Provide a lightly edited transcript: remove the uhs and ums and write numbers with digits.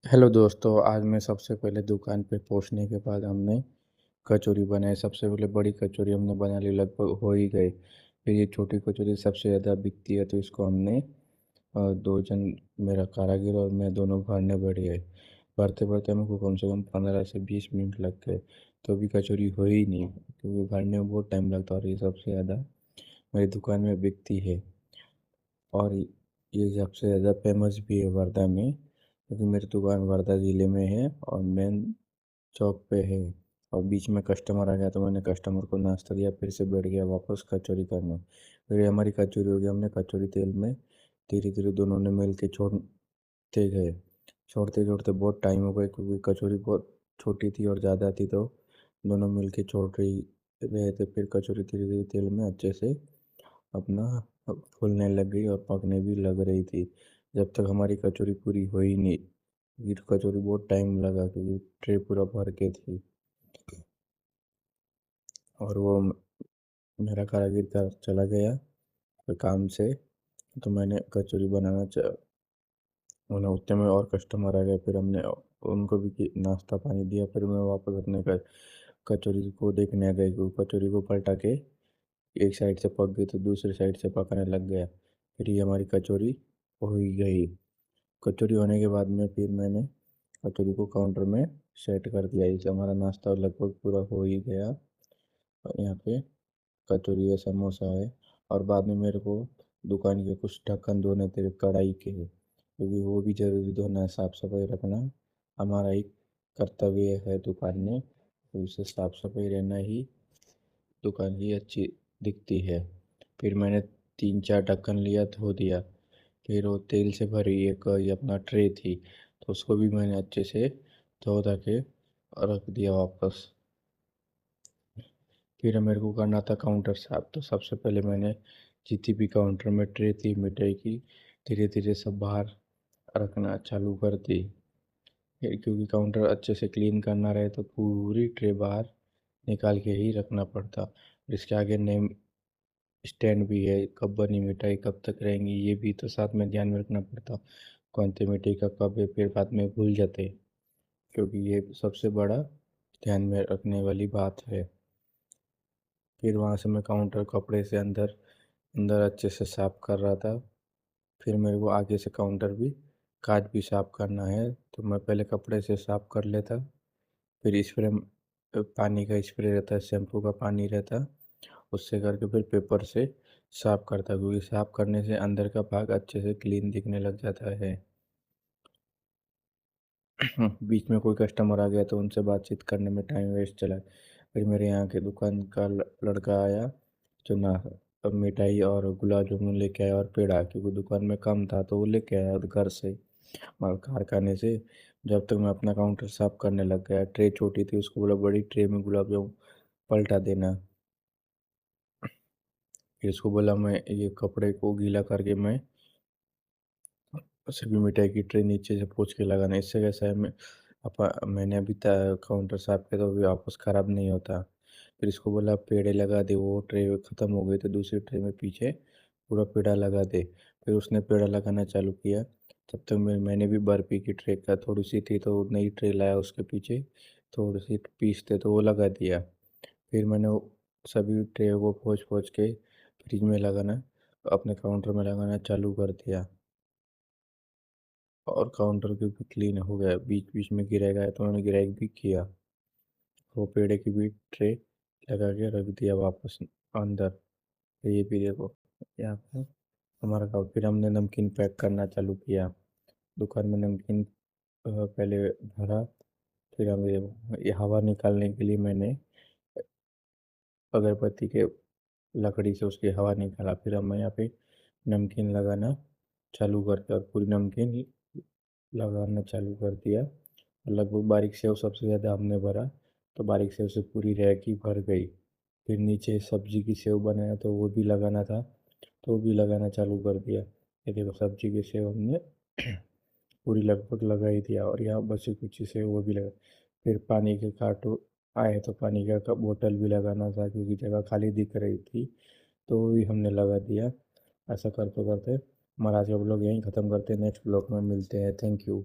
Hello दोस्तों, आज मैं सबसे पहले दुकान पे पहुंचने के बाद हमने कचौरी बनाई। सबसे पहले बड़ी कचौरी हमने बना ली, लगभग हो ही गई। फिर ये छोटी कचौरी सबसे ज़्यादा बिकती है, तो इसको हमने दो जन, मेरा कारीगर और मैं दोनों भरने बैठ गए। भरते भरते हमको कम से कम 15 से 20 मिनट लग गए, तो भी कचौरी हो ही नहीं, क्योंकि भरने में बहुत टाइम लगता है और ये सबसे ज़्यादा मेरी दुकान में बिकती है। और ये सबसे ज़्यादा फेमस भी है वर्धा में, क्योंकि मेरी दुकान वर्धा ज़िले में है और मेन चौक पे है। और बीच में कस्टमर आ गया तो मैंने कस्टमर को नाश्ता दिया, फिर से बैठ गया वापस कचौरी करने। फिर ये हमारी कचौरी हो गई, हमने कचौरी तेल में धीरे धीरे दोनों ने मिल के छोड़ते गए। छोड़ते छोड़ते बहुत टाइम हो गया, क्योंकि कचौरी बहुत छोटी थी और ज़्यादा थी, तो दोनों मिल के छोड़ रहे थे। फिर कचौरी धीरे धीरे तेल में अच्छे से अपना फूलने लग गई और पकने भी लग रही थी, जब तक हमारी कचौरी पूरी हो ही नहीं। ये कचौरी बहुत टाइम लगा, क्योंकि ट्रे पूरा भर के थी। और वो मेरा कारीगर का चला गया काम से, तो मैंने कचौरी बनाना उन्हें उतने में और कस्टमर आ गए। फिर हमने उनको भी नाश्ता पानी दिया। फिर मैं वापस अपने कचौरी को देखने आ गया, क्योंकि कचौरी को पलटा के एक साइड से पक गई तो दूसरी साइड से पकने लग गया। फिर ये हमारी कचौरी हो ही गई। कचौरी होने के बाद में फिर मैंने कचौरी को काउंटर में सेट कर दिया। इससे हमारा नाश्ता लगभग पूरा हो ही गया। और यहाँ पे कचौरी है, समोसा है। और बाद में मेरे को दुकान के कुछ ढक्कन धोने थे कढ़ाई के, क्योंकि वो भी ज़रूरी धोना है, साफ़ सफाई रखना हमारा एक कर्तव्य है दुकान में। तो इसे साफ़ सफाई रहना ही दुकान की अच्छी दिखती है। फिर मैंने 3-4 ढक्कन लिया, धो दिया। फिर वो तेल से भरी एक ये अपना ट्रे थी, तो उसको भी मैंने अच्छे से धो धा के रख दिया वापस। फिर मेरे को करना था काउंटर साफ, तो सबसे पहले मैंने जितनी भी काउंटर में ट्रे थी मिठाई की, धीरे धीरे सब बाहर रखना चालू कर दी। फिर क्योंकि काउंटर अच्छे से क्लीन करना रहे तो पूरी ट्रे बाहर निकाल के ही रखना पड़ता। इसके आगे नेम स्टैंड भी है, कब बनी मिठाई कब तक रहेंगी ये भी तो साथ में ध्यान में रखना पड़ता, कौन सी मिठाई का कब है, फिर बाद में भूल जाते। क्योंकि ये सबसे बड़ा ध्यान में रखने वाली बात है। फिर वहाँ से मैं काउंटर कपड़े से अंदर अंदर अच्छे से साफ कर रहा था। फिर मेरे को आगे से काउंटर भी कांच भी साफ करना है, तो मैं पहले कपड़े से साफ कर लेता। फिर स्प्रे, पानी का स्प्रे रहता है, शैम्पू का पानी रहता, उससे करके फिर पेपर से साफ करता, क्योंकि साफ करने से अंदर का भाग अच्छे से क्लीन दिखने लग जाता है। बीच में कोई कस्टमर आ गया तो उनसे बातचीत करने में टाइम वेस्ट चला। फिर मेरे यहाँ के दुकान का लड़का आया, जो ना मिठाई और गुलाब जामुन लेके आया और पेड़ा, क्योंकि दुकान में कम था तो वो लेके आया घर से, माल कारखाने से। जब तक मैं अपना काउंटर साफ करने लग गया, ट्रे छोटी थी, उसको बोला बड़ी ट्रे में गुलाब जामुन पलटा देना। फिर उसको बोला मैं ये कपड़े को गीला करके मैं सभी मिठाई की ट्रे नीचे से पोंछ के लगाना, इससे कैसा है मैंने अभी काउंटर साफ किया तो अभी वापस ख़राब नहीं होता। फिर इसको बोला पेड़े लगा दे, वो ट्रे ख़त्म हो गई तो दूसरी ट्रे में पीछे पूरा पेड़ा लगा दे। फिर उसने पेड़ा लगाना चालू किया। तब तक मैंने भी बर्फ़ी की ट्रे का थोड़ी सी थी तो नई ट्रे लाया, उसके पीछे थोड़ी सी पीस थे तो वो लगा दिया। फिर मैंने वो सभी ट्रे को पोंछ पोंछ के फ्रिज में लगाना, अपने काउंटर में लगाना चालू कर दिया। और काउंटर भी क्लीन हो गया। बीच बीच में गिराएगा तो उन्होंने गिराई भी किया। वो पेड़े की भी ट्रे लगा के रख दिया वापस अंदर। तो ये भी देखो, यहाँ पे हमारा काम। फिर हमने नमकीन पैक करना चालू किया। दुकान में नमकीन पहले भरा। फिर हमें ये हवा निकालने के लिए मैंने अगरबत्ती के लकड़ी से उसकी हवा निकाला। फिर हम यहाँ पे नमकीन लगाना चालू करके और पूरी नमकीन लगाना चालू कर दिया। लगभग बारीक सेव सबसे ज़्यादा हमने भरा, तो बारीक सेव से पूरी रैक ही भर गई। फिर नीचे सब्जी की सेव बनाया तो वो भी लगाना था, तो वो भी लगाना चालू कर दिया। ये देखो सब्जी की सेव हमने पूरी लगभग लगा ही दिया, और यहाँ बची कुछ सेव वो भी लगा। फिर पानी के कार्टून आए तो पानी का बोतल भी लगाना था, क्योंकि जगह खाली दिख रही थी, तो वो भी हमने लगा दिया। ऐसा करते करते हमारा आज का ब्लॉग यहीं ख़त्म करते हैं, नेक्स्ट ब्लॉग में मिलते हैं। Thank you.